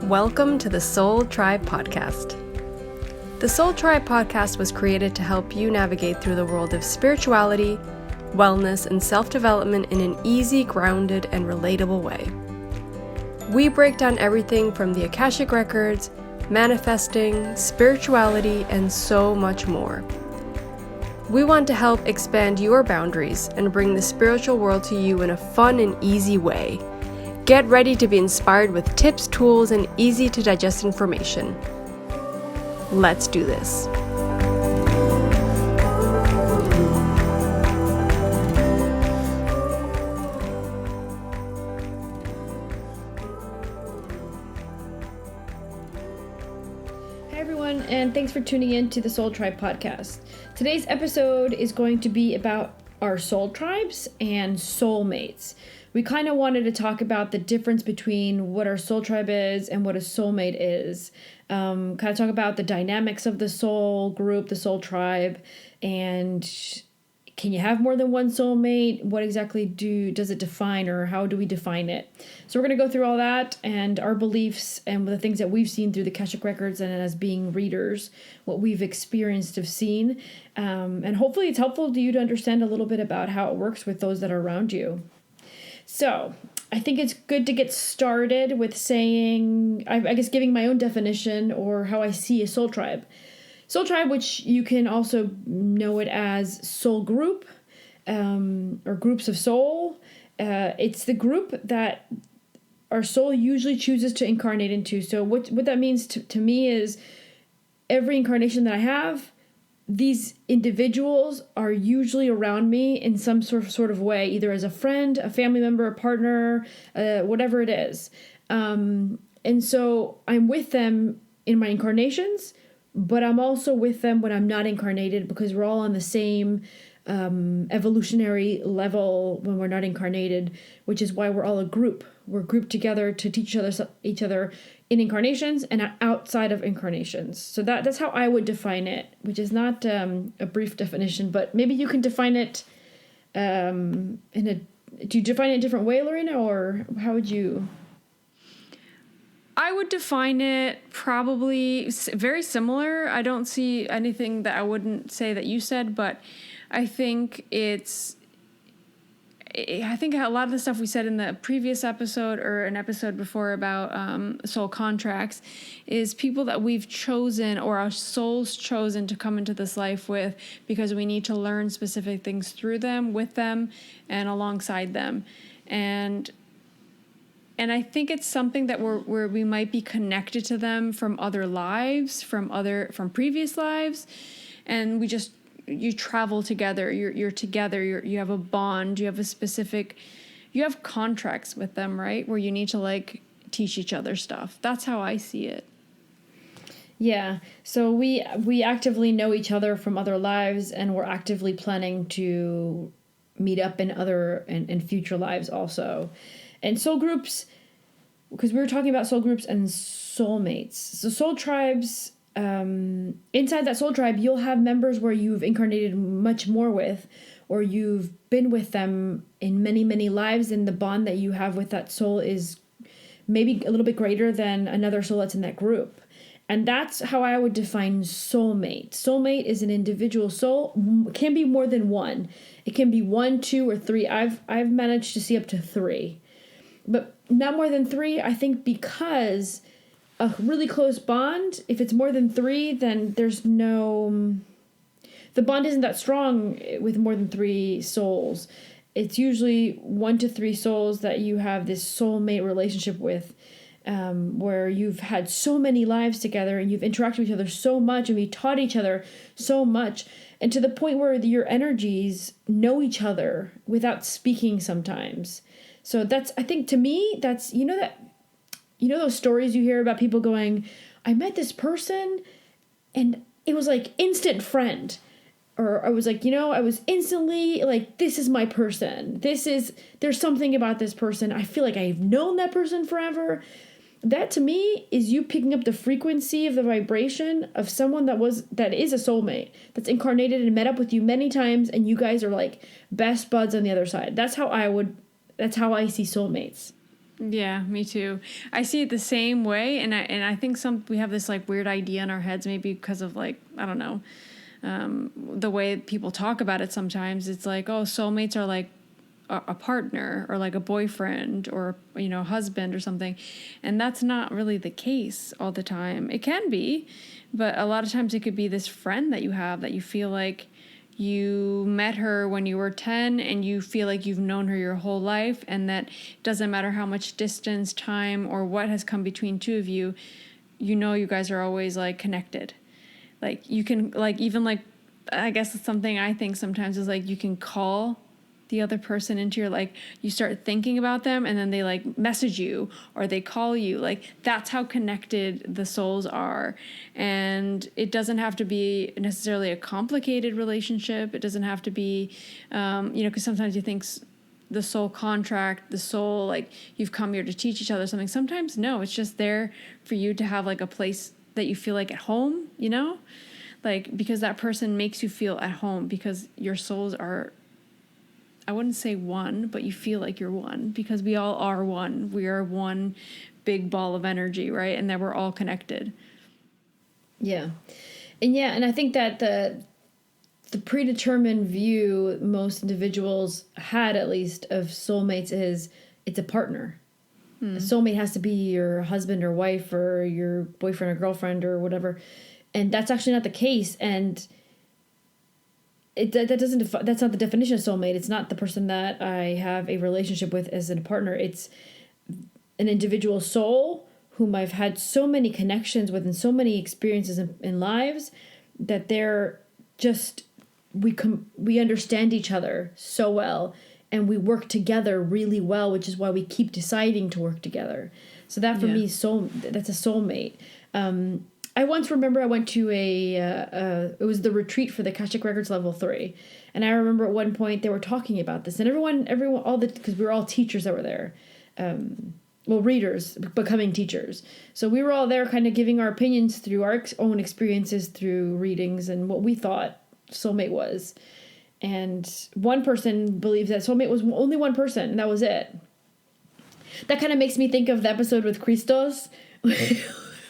Welcome to the Soul Tribe Podcast. The Soul Tribe Podcast was created to help you navigate through the world of spirituality, wellness, and self-development in an easy, grounded, and relatable way. We break down everything from the Akashic Records, manifesting, spirituality, and so much more. We want to help expand your boundaries and bring the spiritual world to you in a fun and easy way. Get ready to be inspired with tips, tools, and easy to digest information. Let's do this. Hi everyone, and thanks for tuning in to the Soul Tribe Podcast. Today's episode is going to be about our soul tribes and soulmates. We kind of wanted to talk about the difference between what our soul tribe is and what a soulmate is. Kind of talk about the dynamics of the soul group, the soul tribe, and can you have more than one soulmate? What exactly does it define, or how do we define it? So we're going to go through all that and our beliefs and the things that we've seen through the Akashic Records and as being readers, what we've experienced of seen. And hopefully it's helpful to you to understand a little bit about how it works with those that are around you. So I think it's good to get started with saying, I guess giving my own definition or how I see a soul tribe. Soul tribe, which you can also know it as soul group or groups of soul. It's the group that our soul usually chooses to incarnate into. So what that means to me is every incarnation that I have, these individuals are usually around me in some sort of way, either as a friend, a family member, a partner, whatever it is. And so I'm with them in my incarnations, but I'm also with them when I'm not incarnated, because we're all on the same evolutionary level when we're not incarnated, which is why we're all a group. We're grouped together to teach each other in incarnations and outside of incarnations. So that's how I would define it, which is not a brief definition, but maybe you can define it do you define it in a different way, Lorena, or how would you? I would define it probably very similar. I don't see anything that I wouldn't say that you said, but I think a lot of the stuff we said in the previous episode or an episode before about soul contracts is people that we've chosen or our souls chosen to come into this life with because we need to learn specific things through them, with them, and alongside them. And I think it's something that where we might be connected to them from other lives, from previous lives, and you travel together. You're together. You have a bond. You have contracts with them, right? Where you need to teach each other stuff. That's how I see it. Yeah. So we actively know each other from other lives, and we're actively planning to meet up in other and future lives also. And soul groups, because we were talking about soul groups and soulmates. So soul tribes, inside that soul tribe, you'll have members where you've incarnated much more with, or you've been with them in many, many lives, and the bond that you have with that soul is maybe a little bit greater than another soul that's in that group. And that's how I would define soulmate. Soulmate is an individual soul. It can be more than one. It can be 1, 2, or 3. I've managed to see up to 3. But not more than 3, I think, because a really close bond, if it's more than 3, then the bond isn't that strong with more than 3 souls. It's usually 1 to 3 souls that you have this soulmate relationship with, where you've had so many lives together and you've interacted with each other so much, and we taught each other so much, and to the point where your energies know each other without speaking sometimes. So I think to me, that's, those stories you hear about people going, I met this person and it was like instant friend. Or I was like, I was instantly like, this is my person. There's something about this person. I feel like I've known that person forever. That to me is you picking up the frequency of the vibration of someone that is a soulmate, that's incarnated and met up with you many times, and you guys are like best buds on the other side. That's how I see soulmates. Yeah, me too. I see it the same way, and I think we have this like weird idea in our heads, maybe because of like, I don't know, the way people talk about it. Sometimes it's like, oh, soulmates are like a partner or like a boyfriend or, you know, husband or something, and that's not really the case all the time. It can be, but a lot of times it could be this friend that you have that you feel like you met her when you were 10 and you feel like you've known her your whole life, and that doesn't matter how much distance, time, or what has come between two of you, you know, you guys are always like connected. Like you can like, even like, I guess it's something I think sometimes is like you can call the other person into your, like, you start thinking about them and then they like message you or they call you. Like that's how connected the souls are. And it doesn't have to be necessarily a complicated relationship. It doesn't have to be you know, because sometimes you think the soul contract, the soul, like you've come here to teach each other something. Sometimes no, it's just there for you to have like a place that you feel like at home, you know, like because that person makes you feel at home, because your souls are, I wouldn't say one, but you feel like you're one, because we all are one. We are one big ball of energy, right? And that we're all connected. Yeah. And I think that the predetermined view most individuals had, at least, of soulmates is it's a partner. A soulmate has to be your husband or wife or your boyfriend or girlfriend or whatever. And that's actually not the case. And that's not the definition of soulmate. It's not the person that I have a relationship with as a partner. It's an individual soul whom I've had so many connections with and so many experiences in lives that they're just, we understand each other so well and we work together really well, which is why we keep deciding to work together. So that for me, that's a soulmate. I once remember I went to it was the retreat for the Akashic Records Level 3. And I remember at one point they were talking about this. And everyone, because we were all teachers that were there. Readers becoming teachers. So we were all there kind of giving our opinions through our own experiences through readings and what we thought soulmate was. And one person believes that soulmate was only one person, and that was it. That kind of makes me think of the episode with Christos,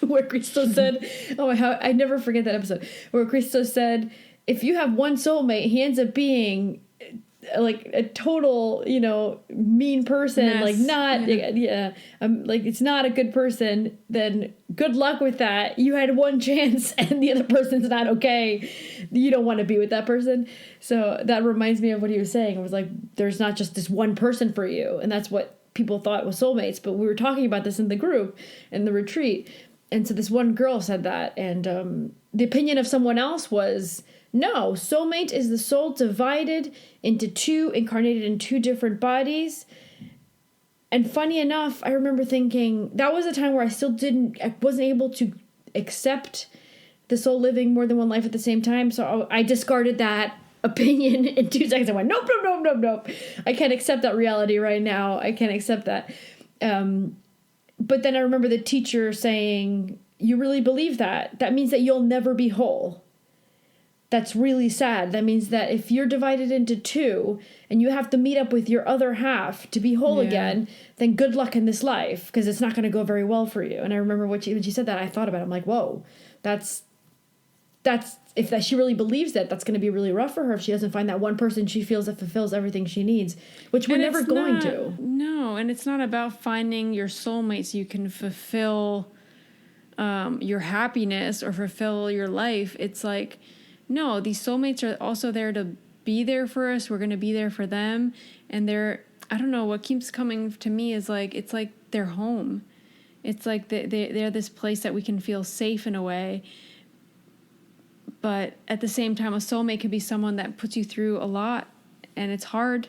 where Christos said, oh my God, I never forget that episode, where Christos said, if you have one soulmate, he ends up being like a total, you know, mean person, mess. Like not, like it's not a good person, then good luck with that. You had one chance and the other person's not okay. You don't want to be with that person. So that reminds me of what he was saying. It was like, there's not just this one person for you. And that's what people thought was soulmates. But we were talking about this in the group, in the retreat. And so this one girl said that. And the opinion of someone else was, no, soulmate is the soul divided into two, incarnated in two different bodies. And funny enough, I remember thinking that was a time where I wasn't able to accept the soul living more than one life at the same time. So I discarded that opinion in 2 seconds. I went, nope. I can't accept that reality right now. I can't accept that. But then I remember the teacher saying, you really believe that? That means that you'll never be whole. That's really sad. That means that if you're divided into two and you have to meet up with your other half to be whole again, then good luck in this life, because it's not going to go very well for you. And I remember when she said that, I thought about it. I'm like, whoa, that's if she really believes that, that's going to be really rough for her if she doesn't find that one person she feels that fulfills everything she needs, which we're never going to. No, and it's not about finding your soulmate so you can fulfill your happiness or fulfill your life. It's like, no, these soulmates are also there to be there for us. We're going to be there for them. And I don't know, what keeps coming to me is like, it's like they're home. It's like they're this place that we can feel safe in a way. But at the same time, a soulmate could be someone that puts you through a lot and it's hard.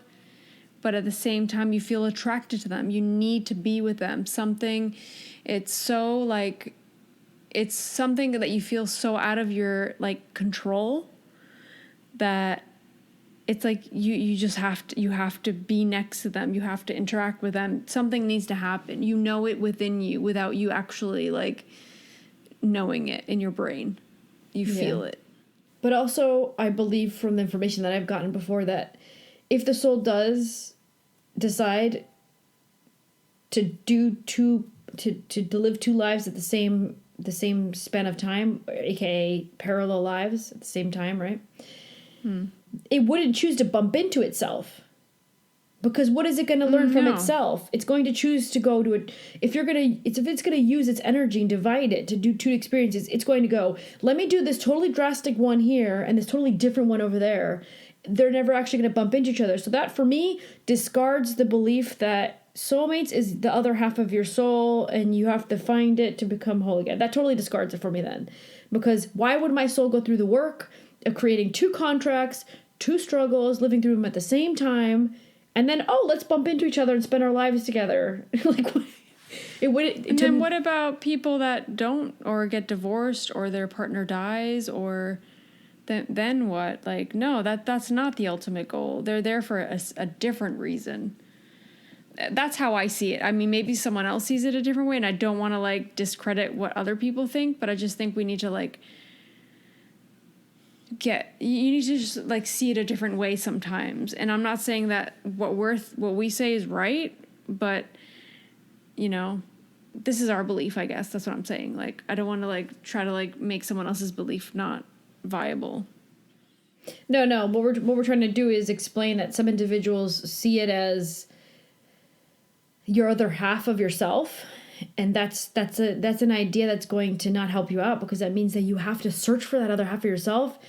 But at the same time, you feel attracted to them. You need to be with them. It's so like, it's something that you feel so out of your like control that it's like you just have to be next to them. You have to interact with them. Something needs to happen. You know it within you without you actually like knowing it in your brain. You feel it. But also, I believe from the information that I've gotten before that if the soul does decide to live two lives at the same span of time, aka parallel lives at the same time, right? It wouldn't choose to bump into itself. Because what is it going to learn from itself? It's going to choose to go to it. If it's going to use its energy and divide it to do two experiences, it's going to go, let me do this totally drastic one here and this totally different one over there. They're never actually going to bump into each other. So that, for me, discards the belief that soulmates is the other half of your soul and you have to find it to become whole again. That totally discards it for me then. Because why would my soul go through the work of creating two contracts, two struggles, living through them at the same time, and then, let's bump into each other and spend our lives together? Like, it would. And then what about people that don't, or get divorced, or their partner dies, or then what? Like, no, that's not the ultimate goal. They're there for a different reason. That's how I see it. I mean, maybe someone else sees it a different way, and I don't want to like discredit what other people think, but I just think we need to like you need to just like see it a different way sometimes. And I'm not saying that what we say is right, but this is our belief, I guess. That's what I'm saying. Like, I don't want to like try to like make someone else's belief not viable. No. What we're trying to do is explain that some individuals see it as your other half of yourself. And that's an idea that's going to not help you out, because that means that you have to search for that other half of yourself,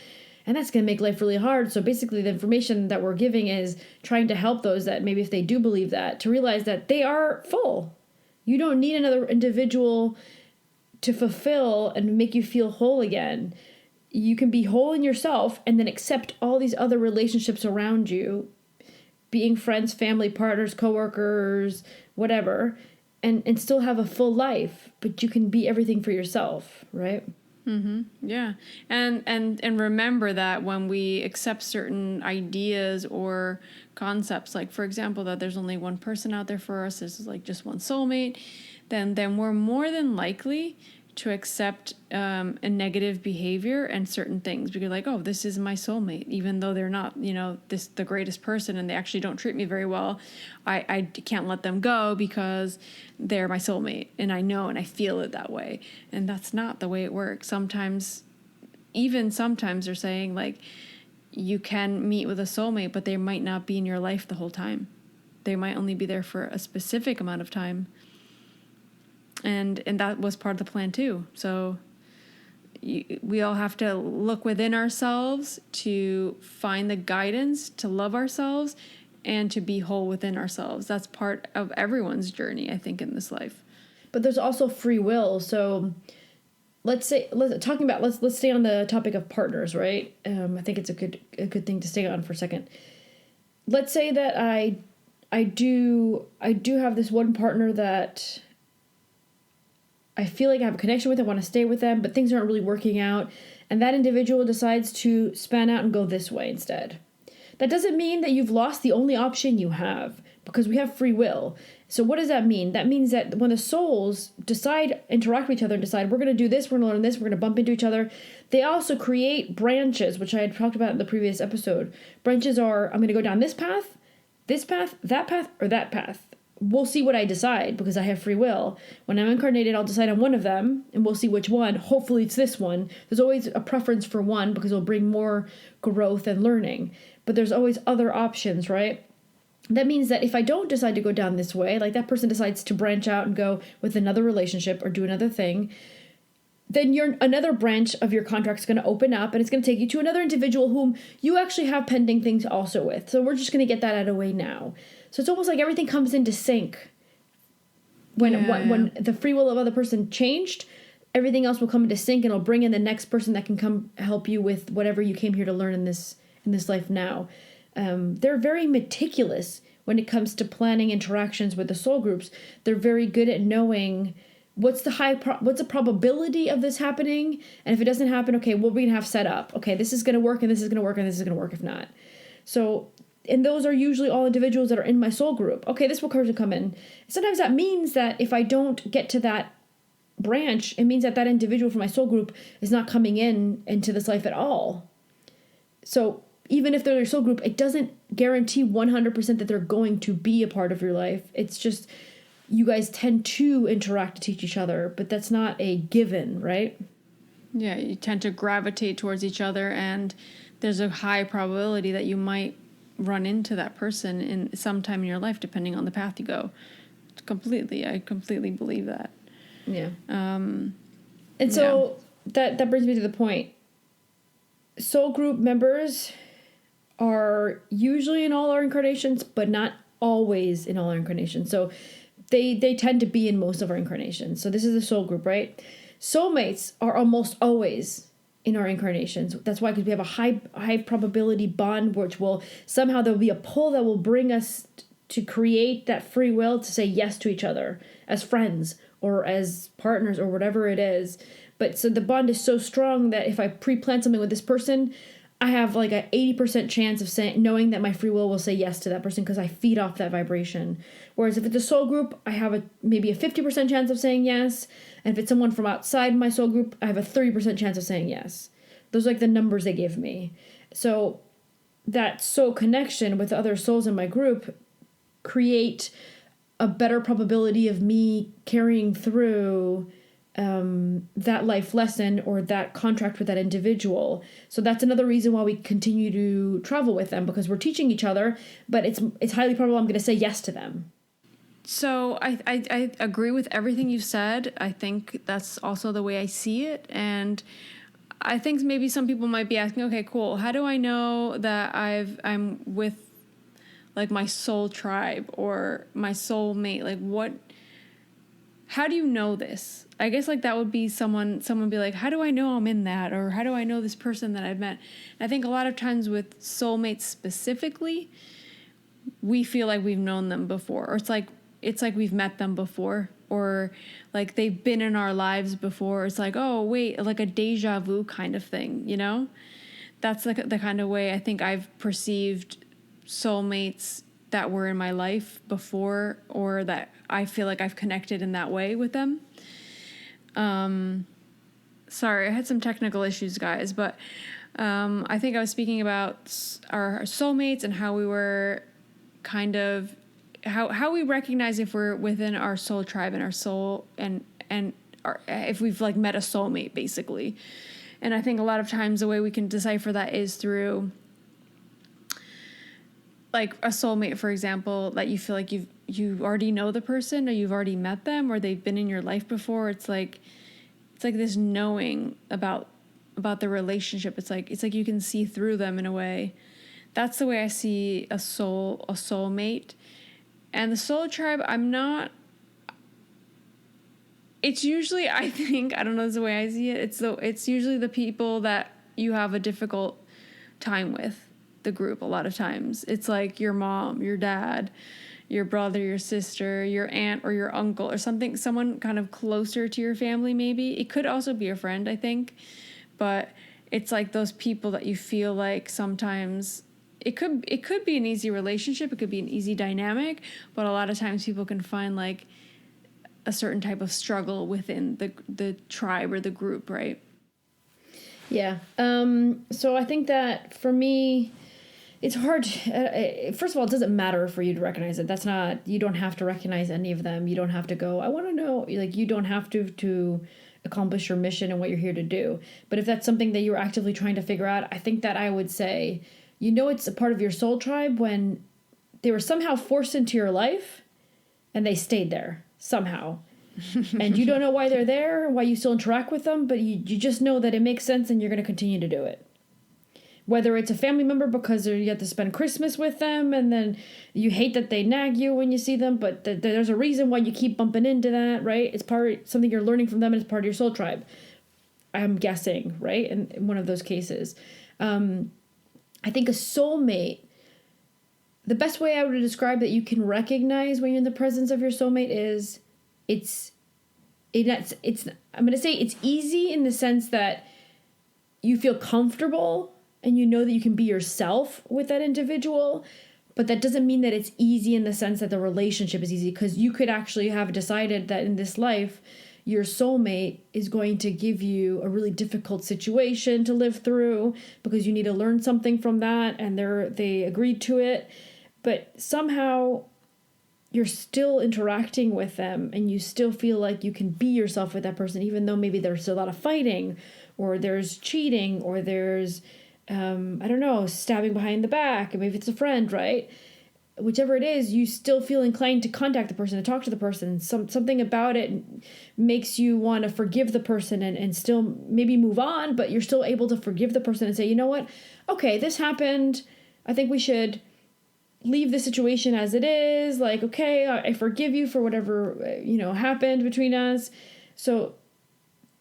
and that's going to make life really hard. So basically the information that we're giving is trying to help those that maybe, if they do believe that, to realize that they are full. You don't need another individual to fulfill and make you feel whole again. You can be whole in yourself and then accept all these other relationships around you, being friends, family, partners, coworkers, whatever, and still have a full life, but you can be everything for yourself, right? Mm-hmm. Yeah. And remember that when we accept certain ideas or concepts, like, for example, that there's only one person out there for us, this is like just one soulmate, then we're more than likely to accept a negative behavior and certain things, because like, oh, this is my soulmate, even though they're not, the greatest person, and they actually don't treat me very well. I can't let them go because they're my soulmate, and I know and I feel it that way. And that's not the way it works. Sometimes they're saying like, you can meet with a soulmate, but they might not be in your life the whole time. They might only be there for a specific amount of time. And that was part of the plan too. So we all have to look within ourselves to find the guidance, to love ourselves, and to be whole within ourselves. That's part of everyone's journey, I think, in this life. But there's also free will. So let's stay on the topic of partners, right? I think it's a good thing to stay on for a second. Let's say that I do have this one partner that I feel like I have a connection with, I want to stay with them, but things aren't really working out, and that individual decides to span out and go this way instead. That doesn't mean that you've lost the only option you have, because we have free will. So what does that mean? That means that when the souls interact with each other and decide, we're going to do this, we're going to learn this, we're going to bump into each other, they also create branches, which I had talked about in the previous episode. Branches are, I'm going to go down this path, that path, or that path. We'll see what I decide, because I have free will. When I'm incarnated, I'll decide on one of them, and we'll see which one. Hopefully it's this one. There's always a preference for one, because it'll bring more growth and learning. But there's always other options, right? That means that if I don't decide to go down this way, like that person decides to branch out and go with another relationship or do another thing, then another branch of your contract is going to open up, and it's going to take you to another individual whom you actually have pending things also with. So we're just going to get that out of the way now. So it's almost like everything comes into sync. When the free will of other person changed, everything else will come into sync, and it'll bring in the next person that can come help you with whatever you came here to learn in this life now. They're very meticulous when it comes to planning interactions with the soul groups. They're very good at knowing what's the probability of this happening, and if it doesn't happen, okay, what we're gonna have set up. Okay, this is gonna work, and this is gonna work, and this is gonna work if not. So. And those are usually all individuals that are in my soul group. Okay, this will come in. Sometimes that means that if I don't get to that branch, it means that individual from my soul group is not coming into this life at all. So even if they're your soul group, it doesn't guarantee 100% that they're going to be a part of your life. It's just you guys tend to interact to teach each other, but that's not a given, right? Yeah, you tend to gravitate towards each other, and there's a high probability that you might run into that person in some time in your life, depending on the path you go. I completely believe that. Yeah. And so that brings me to the point. Soul group members are usually in all our incarnations, but not always in all our incarnations. So they tend to be in most of our incarnations. So this is a soul group, right? Soulmates are almost always in our incarnations. That's why, because we have a high probability bond, which will somehow there'll be a pull that will bring us to create that free will to say yes to each other as friends or as partners or whatever it is. But so the bond is so strong that if I pre-plan something with this person, I have like a 80% chance of knowing that my free will say yes to that person because I feed off that vibration. Whereas if it's a soul group, I have maybe a 50% chance of saying yes. And if it's someone from outside my soul group, I have a 30% chance of saying yes. Those are like the numbers they give me. So that soul connection with other souls in my group create a better probability of me carrying through that life lesson or that contract with that individual. So that's another reason why we continue to travel with them, because we're teaching each other, but it's highly probable I'm going to say yes to them. So I agree with everything you've said. I think that's also the way I see it. And I think maybe some people might be asking, okay, cool. How do I know that I'm with like my soul tribe or my soulmate? Like how do you know this? I guess like that would be someone be like, how do I know I'm in that? Or how do I know this person that I've met? And I think a lot of times with soulmates specifically, we feel like we've known them before, or it's like we've met them before, or like they've been in our lives before. It's like, oh wait, like a deja vu kind of thing, you know? That's like the kind of way I think I've perceived soulmates that were in my life before, or that I feel like I've connected in that way with them. Sorry, I had some technical issues, guys, but I think I was speaking about our soulmates and how we were kind of how we recognize if we're within our soul tribe and our soul and if we've like met a soulmate, basically. And I think a lot of times the way we can decipher that is through like a soulmate, for example, that you feel like you already know the person, or you've already met them, or they've been in your life before. It's like this knowing about the relationship. It's like you can see through them in a way. That's the way I see a soulmate. And the soul tribe, it's usually, I think, I don't know, the way I see it, it's usually the people that you have a difficult time with, the group. A lot of times it's like your mom, your dad, your brother, your sister, your aunt, or your uncle, or someone kind of closer to your family. Maybe it could also be a friend, I think, but it's like those people that you feel like sometimes it could be an easy relationship, it could be an easy dynamic, but a lot of times people can find like a certain type of struggle within the tribe or the group, right? Yeah. So I think that for me, it's hard. First of all, it doesn't matter for you to recognize it. You don't have to recognize any of them. You don't have to go, I want to know. Like, you don't have to accomplish your mission and what you're here to do. But if that's something that you're actively trying to figure out, I think that I would say, it's a part of your soul tribe when they were somehow forced into your life and they stayed there somehow. And you don't know why they're there, why you still interact with them, but you just know that it makes sense and you're going to continue to do it. Whether it's a family member because you have to spend Christmas with them and then you hate that they nag you when you see them, but there's a reason why you keep bumping into that, right? It's something you're learning from them and it's part of your soul tribe. I'm guessing, right? In one of those cases. I think a soulmate, the best way I would describe that you can recognize when you're in the presence of your soulmate is I'm going to say it's easy in the sense that you feel comfortable and you know that you can be yourself with that individual, but that doesn't mean that it's easy in the sense that the relationship is easy, because you could actually have decided that in this life, your soulmate is going to give you a really difficult situation to live through because you need to learn something from that, and they agreed to it. But somehow you're still interacting with them and you still feel like you can be yourself with that person, even though maybe there's a lot of fighting or there's cheating or there's, I don't know, stabbing behind the back, and maybe it's a friend, right? Whichever it is, you still feel inclined to contact the person, to talk to the person. Something about it makes you want to forgive the person and still maybe move on, but you're still able to forgive the person and say, you know what? Okay, this happened. I think we should leave the situation as it is. Like, okay, I forgive you for whatever, happened between us. So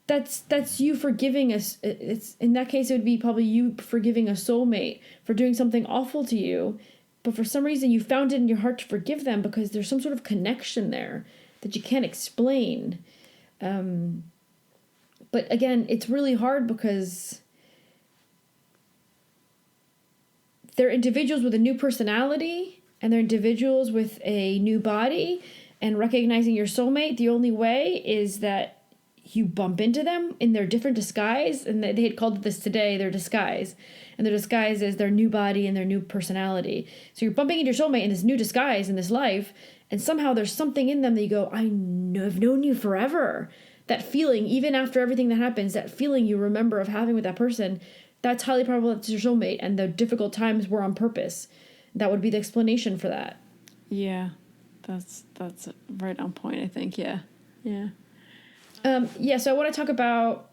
that's you forgiving us. It's in that case, it would be probably you forgiving a soulmate for doing something awful to you. But for some reason, you found it in your heart to forgive them because there's some sort of connection there that you can't explain. But again, it's really hard because they're individuals with a new personality and they're individuals with a new body. And recognizing your soulmate, the only way is that you bump into them in their different disguise. And they had called it this today, their disguise. And their disguise is their new body and their new personality. So you're bumping into your soulmate in this new disguise in this life. And somehow there's something in them that you go, I've known you forever. That feeling, even after everything that happens, that feeling you remember of having with that person, that's highly probable that's your soulmate. And the difficult times were on purpose. That would be the explanation for that. Yeah, that's right on point, I think. Yeah. So I want to talk about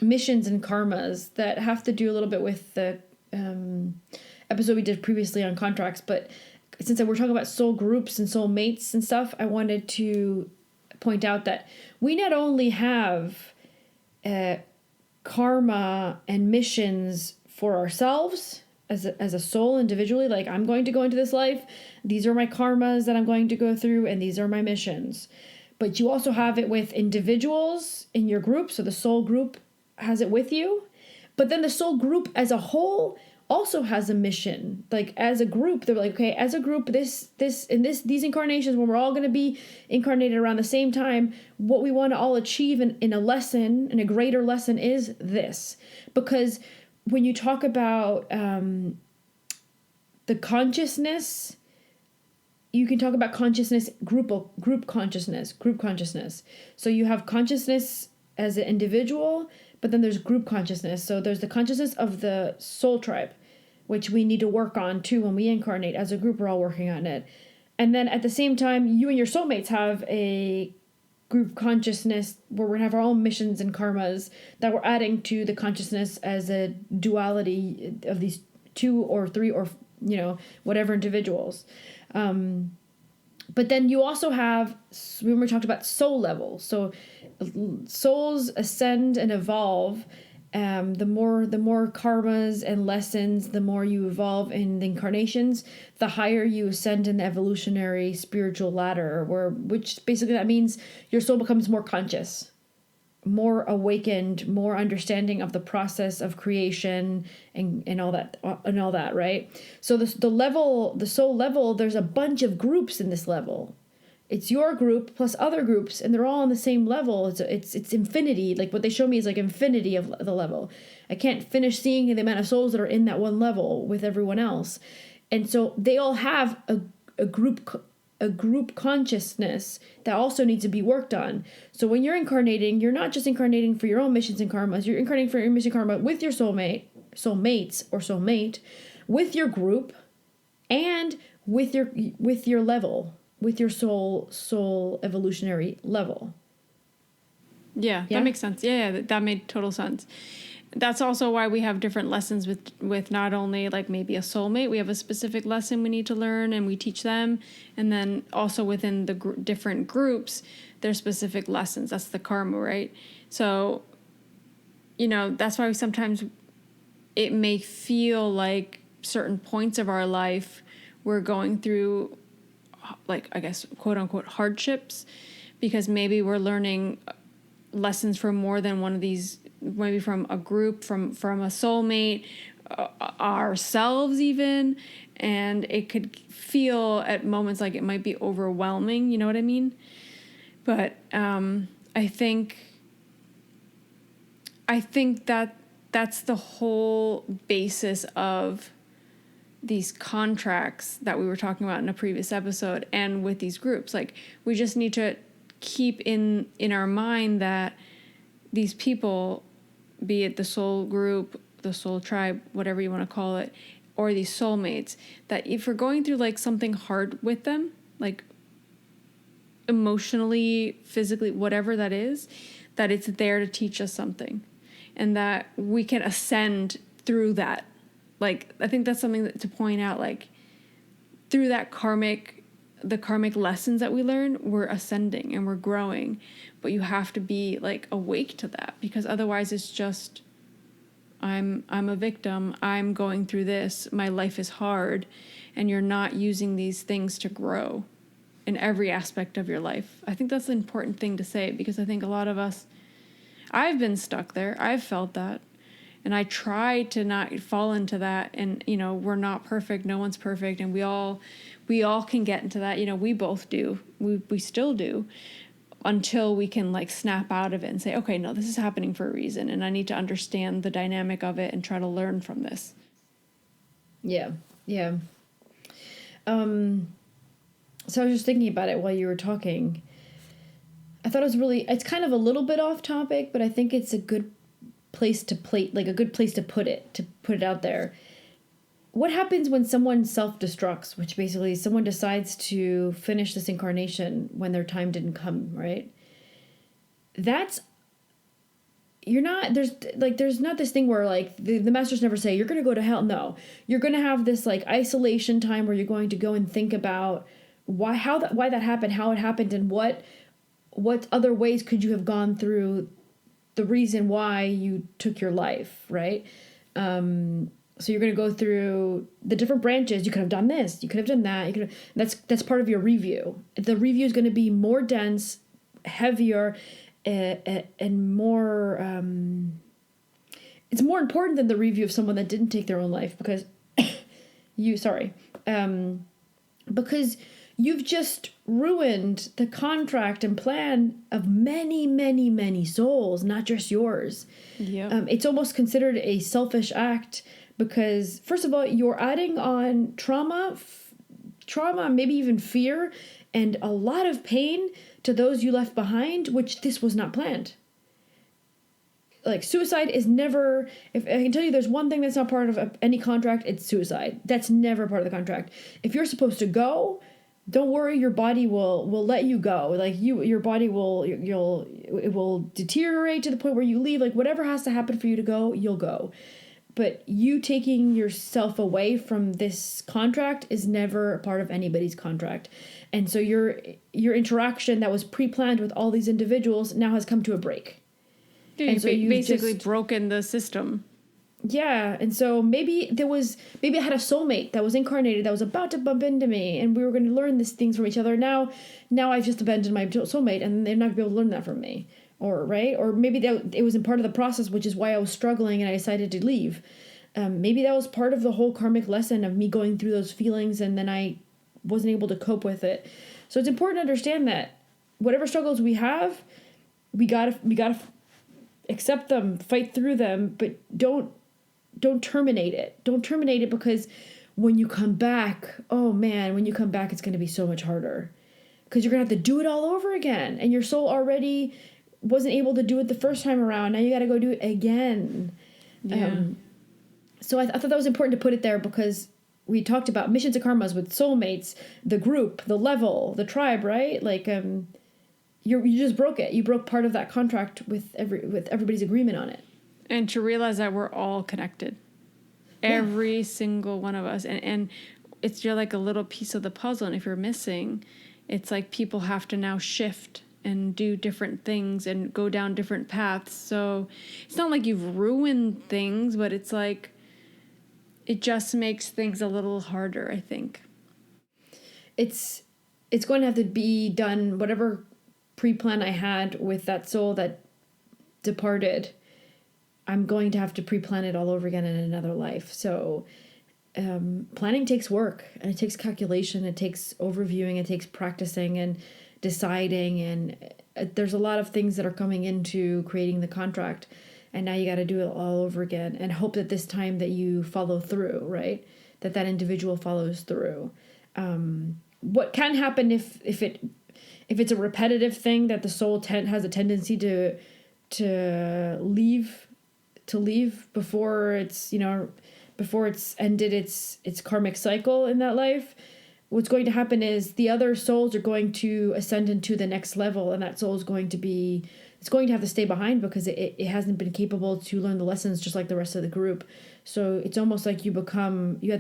missions and karmas that have to do a little bit with the episode we did previously on contracts. But since we're talking about soul groups and soul mates and stuff, I wanted to point out that we not only have karma and missions for ourselves as a soul individually, like I'm going to go into this life, these are my karmas that I'm going to go through, and these are my missions. But you also have it with individuals in your group, so the soul group has it with you. But then the soul group as a whole also has a mission. Like as a group, they're like, okay, as a group, these incarnations, when we're all going to be incarnated around the same time, what we want to all achieve in a lesson, in a greater lesson, is this. Because when you talk about the consciousness, you can talk about consciousness, group consciousness. So you have consciousness as an individual, but then there's group consciousness. So there's the consciousness of the soul tribe, which we need to work on too when we incarnate. As a group, we're all working on it. And then at the same time, you and your soulmates have a group consciousness where we're going to have our own missions and karmas that we're adding to the consciousness as a duality of these 2 or 3 or whatever individuals. But then you also have, when we talked about soul level, so souls ascend and evolve. The more karmas and lessons, the more you evolve in the incarnations, the higher you ascend in the evolutionary spiritual ladder, which basically that means your soul becomes more conscious, more awakened, more understanding of the process of creation and all that, right? So the soul level, there's a bunch of groups in this level. It's your group plus other groups, and they're all on the same level. It's infinity. Like what they show me is like infinity of the level. I can't finish seeing the amount of souls that are in that one level with everyone else. And so they all have a group consciousness that also needs to be worked on. So when you're incarnating, you're not just incarnating for your own missions and karmas, you're incarnating for your mission karma with your soulmates or soulmate, with your group, and with your level, with your soul evolutionary level. Yeah, that makes sense. Yeah, that made total sense. That's also why we have different lessons with not only like maybe a soulmate, we have a specific lesson we need to learn and we teach them. And then also within the different groups, there's specific lessons. That's the karma, right? So, that's why sometimes it may feel like certain points of our life we're going through, like, I guess, quote unquote, hardships, because maybe we're learning lessons from more than one of these, maybe from a group, from a soulmate, ourselves even, and it could feel at moments like it might be overwhelming, you know what I mean? But I think that that's the whole basis of these contracts that we were talking about in a previous episode and with these groups. Like, we just need to keep in our mind that these people, be it the soul group, the soul tribe, whatever you want to call it, or these soulmates, that if we're going through like something hard with them, like emotionally, physically, whatever that is, that it's there to teach us something, and that we can ascend through that. Like, I think that's something to point out, like, through that the karmic lessons that we learn, we're ascending and we're growing. But you have to be like awake to that, because otherwise it's just, I'm a victim, I'm going through this, my life is hard, and you're not using these things to grow in every aspect of your life. I think that's an important thing to say, because I think a lot of us, I've been stuck there, I've felt that, and I try to not fall into that. And, you know, we're not perfect, no one's perfect, and we all can get into that. You know, we both do, we still do, until we can like snap out of it and say, okay, no, this is happening for a reason, and I need to understand the dynamic of it and try to learn from this. Yeah. So I was just thinking about it while you were talking. I thought it's kind of a little bit off topic, but I think it's a good place to put it out there. What happens when someone self-destructs, which basically someone decides to finish this incarnation when their time didn't come, right? There's not this thing where like the masters never say you're going to go to hell. No, you're going to have this like isolation time where you're going to go and think about why that happened, how it happened, and what other ways could you have gone through the reason why you took your life, right? So you're going to go through the different branches. You could have done this. You could have done that. That's part of your review. The review is going to be more dense, heavier, and more. It's more important than the review of someone that didn't take their own life, because because you've just ruined the contract and plan of many, many, many souls, not just yours. Yeah. It's almost considered a selfish act, because first of all, you're adding on trauma, maybe even fear, and a lot of pain to those you left behind, which this was not planned. Like, suicide is never, if I can tell you there's one thing that's not part of any contract, it's suicide. That's never part of the contract. If you're supposed to go, don't worry, your body will let you go. Like, your body it will deteriorate to the point where you leave. Like, whatever has to happen for you to go, you'll go. But you taking yourself away from this contract is never a part of anybody's contract. And so your interaction that was pre-planned with all these individuals now has come to a break. Yeah, and so you basically broken the system. Yeah, and so maybe I had a soulmate that was incarnated that was about to bump into me, and we were going to learn these things from each other. Now I've just abandoned my soulmate, and they're not going to be able to learn that from me. Or maybe that it was in part of the process, which is why I was struggling and I decided to leave. Maybe that was part of the whole karmic lesson of me going through those feelings, and then I wasn't able to cope with it. So it's important to understand that whatever struggles we have, we gotta accept them, fight through them, but don't terminate it. Don't terminate it, because when you come back, it's going to be so much harder, because you're going to have to do it all over again, and your soul already wasn't able to do it the first time around. Now you got to go do it again. Yeah. So I thought that was important to put it there, because we talked about missions and karmas with soulmates, the group, the level, the tribe, right? Like, you just broke it. You broke part of that contract with everybody's agreement on it. And to realize that we're all connected. Yeah. Every single one of us. And you're like a little piece of the puzzle. And if you're missing, it's like people have to now shift and do different things and go down different paths. So it's not like you've ruined things, but it's like it just makes things a little harder, I think. It's going to have to be done, whatever pre-plan I had with that soul that departed, I'm going to have to pre-plan it all over again in another life. So planning takes work, and it takes calculation, it takes overviewing, it takes practicing and deciding, and there's a lot of things that are coming into creating the contract, and now you got to do it all over again and hope that this time that you follow through, right? that individual follows through. What can happen if it's a repetitive thing that the soul has a tendency to leave before it's ended its karmic cycle in that life. What's going to happen is the other souls are going to ascend into the next level, and that soul is going to have to stay behind because it hasn't been capable to learn the lessons just like the rest of the group. So it's almost like you have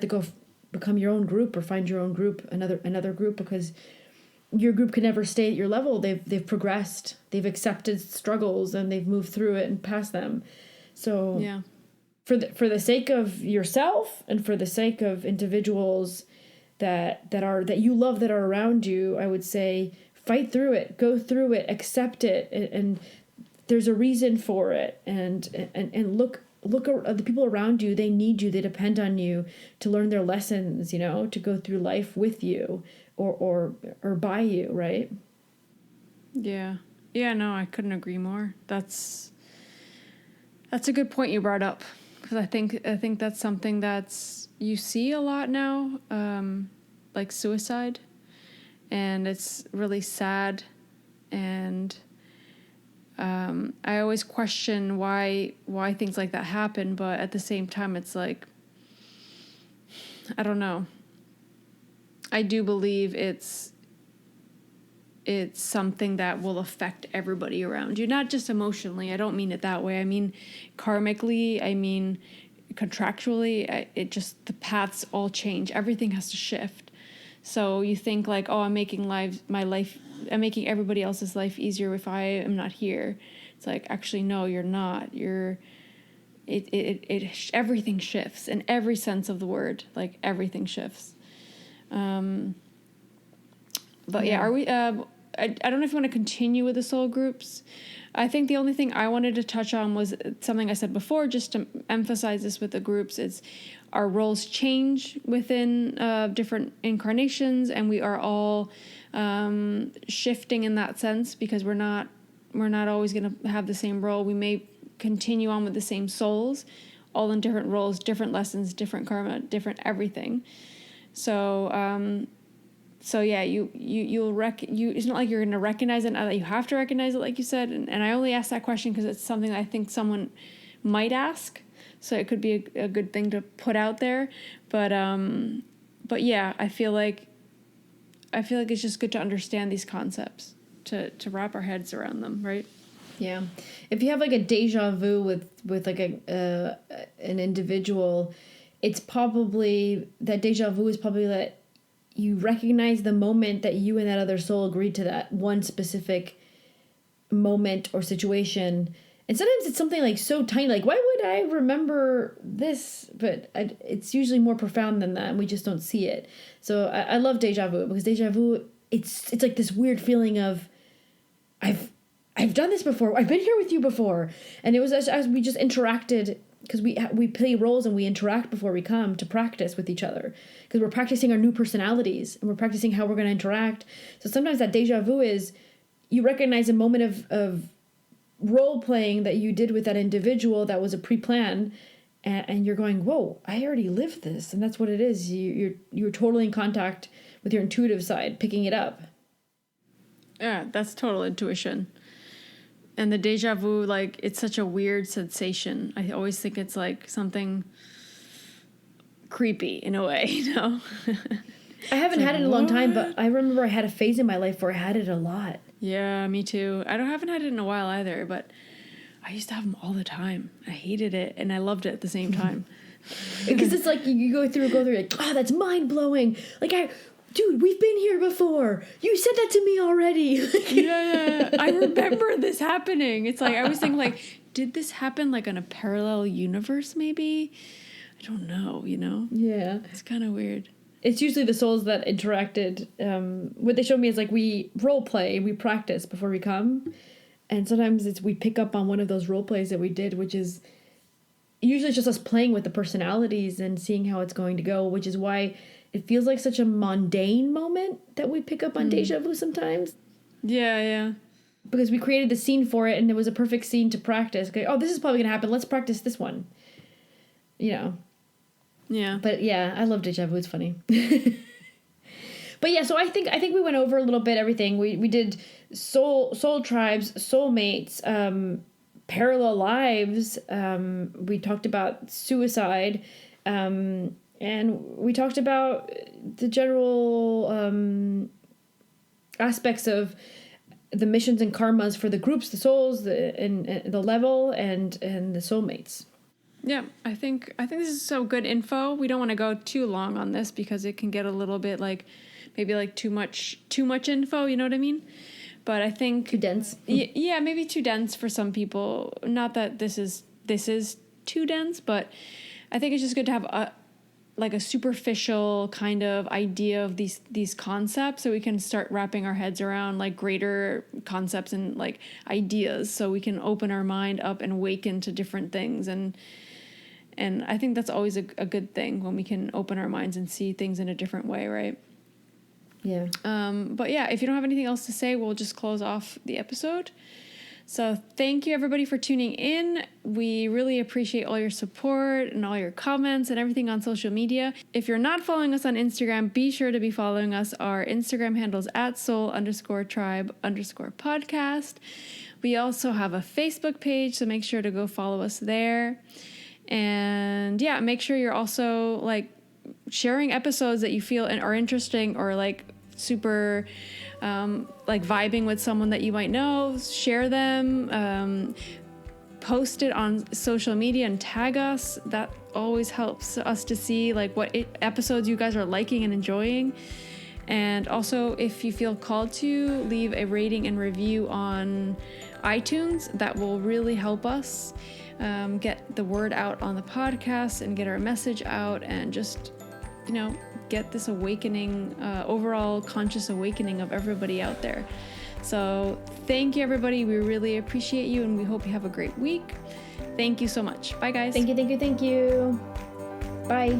to go become your own group or find your own group, another group, because your group can never stay at your level. They've progressed, they've accepted struggles, and they've moved through it and past them. So yeah, for the sake of yourself and for the sake of individuals that you love that are around you, I would say fight through it, go through it, accept it, and there's a reason for it, and look at the people around you. They need you, they depend on you to learn their lessons, to go through life with you or by you, right? Yeah, no, I couldn't agree more. That's a good point you brought up, because I think that's something that's you see a lot now, like suicide, and it's really sad, and I always question why things like that happen, but at the same time it's like, I don't know. I do believe it's something that will affect everybody around you, not just emotionally. I don't mean it that way. I mean karmically, I mean contractually. The paths all change. Everything has to shift. So you think like, oh, I'm making making everybody else's life easier if I am not here. It's like, actually, no, you're not. Everything shifts in every sense of the word. Like everything shifts. But yeah, are we, I don't know if you want to continue with the soul groups. I think the only thing I wanted to touch on was something I said before, just to emphasize this with the groups. It's our roles change within different incarnations, and we are all shifting in that sense, because we're not always going to have the same role. We may continue on with the same souls, all in different roles, different lessons, different karma, different everything. So yeah, it's not like you're going to recognize it, not that you have to recognize it, like you said. And I only asked that question because it's something that I think someone might ask. So it could be a good thing to put out there. But yeah, I feel like it's just good to understand these concepts, to wrap our heads around them, right? Yeah. If you have like a deja vu with like an individual, it's probably, that deja vu is probably that you recognize the moment that you and that other soul agreed to that one specific moment or situation. And sometimes it's something like so tiny, like, why would I remember this? But it's usually more profound than that, and we just don't see it. So I love deja vu, because deja vu, it's like this weird feeling of, I've done this before. I've been here with you before. And it was as we just interacted, because we play roles and we interact before we come to practice with each other, because we're practicing our new personalities and we're practicing how we're going to interact. So sometimes that deja vu is you recognize a moment of role playing that you did with that individual that was a pre-plan, and you're going, whoa, I already lived this. And that's what it is. You're totally in contact with your intuitive side, picking it up. Yeah, that's total intuition. And the deja vu, like, it's such a weird sensation. I always think it's like something creepy in a way, you know? I haven't had it in a long time, but I remember I had a phase in my life where I had it a lot. Yeah, me too. haven't had it in a while either, but I used to have them all the time. I hated it, and I loved it at the same time. Because it's like you go through, like, oh, that's mind-blowing. Like, dude, we've been here before. You said that to me already. Yeah, I remember this happening. It's like, I was thinking, like, did this happen, like, in a parallel universe, maybe? I don't know, you know? Yeah. It's kind of weird. It's usually the souls that interacted. What they showed me is, like, we role play, we practice before we come. And sometimes we pick up on one of those role plays that we did, which is usually just us playing with the personalities and seeing how it's going to go, which is why it feels like such a mundane moment that we pick up on deja vu sometimes. Yeah. Because we created the scene for it, and it was a perfect scene to practice. Okay, oh, this is probably going to happen. Let's practice this one. You know. Yeah. But yeah, I love deja vu. It's funny. But yeah, so I think we went over a little bit everything. We did soul tribes, soulmates, parallel lives. We talked about suicide, and we talked about the general aspects of the missions and karmas for the groups, the souls, and the level, and the soulmates. Yeah, I think this is so good info. We don't want to go too long on this because it can get a little bit like maybe like too much info, you know what I mean? But I think Too dense. Yeah, maybe too dense for some people. Not that this is too dense, but I think it's just good to have a superficial kind of idea of these concepts, so we can start wrapping our heads around like greater concepts and like ideas, so we can open our mind up and awaken to different things. And I think that's always a good thing when we can open our minds and see things in a different way, right? Yeah. But yeah, if you don't have anything else to say, we'll just close off the episode. So thank you everybody for tuning in. We really appreciate all your support and all your comments and everything on social media. If you're not following us on Instagram, be sure to be following us. Our Instagram handles at soul_tribe_podcast. We also have a Facebook page, so make sure to go follow us there. And yeah, make sure you're also like sharing episodes that you feel are interesting or like super like vibing with someone that you might know. Share them, post it on social media and tag us. That always helps us to see like what episodes you guys are liking and enjoying. And also, if you feel called to, leave a rating and review on iTunes. That will really help us get the word out on the podcast and get our message out, and just get this awakening, overall conscious awakening of everybody out there. So thank you, everybody. We really appreciate you, and we hope you have a great week. Thank you so much. Bye, guys. Thank you. Bye.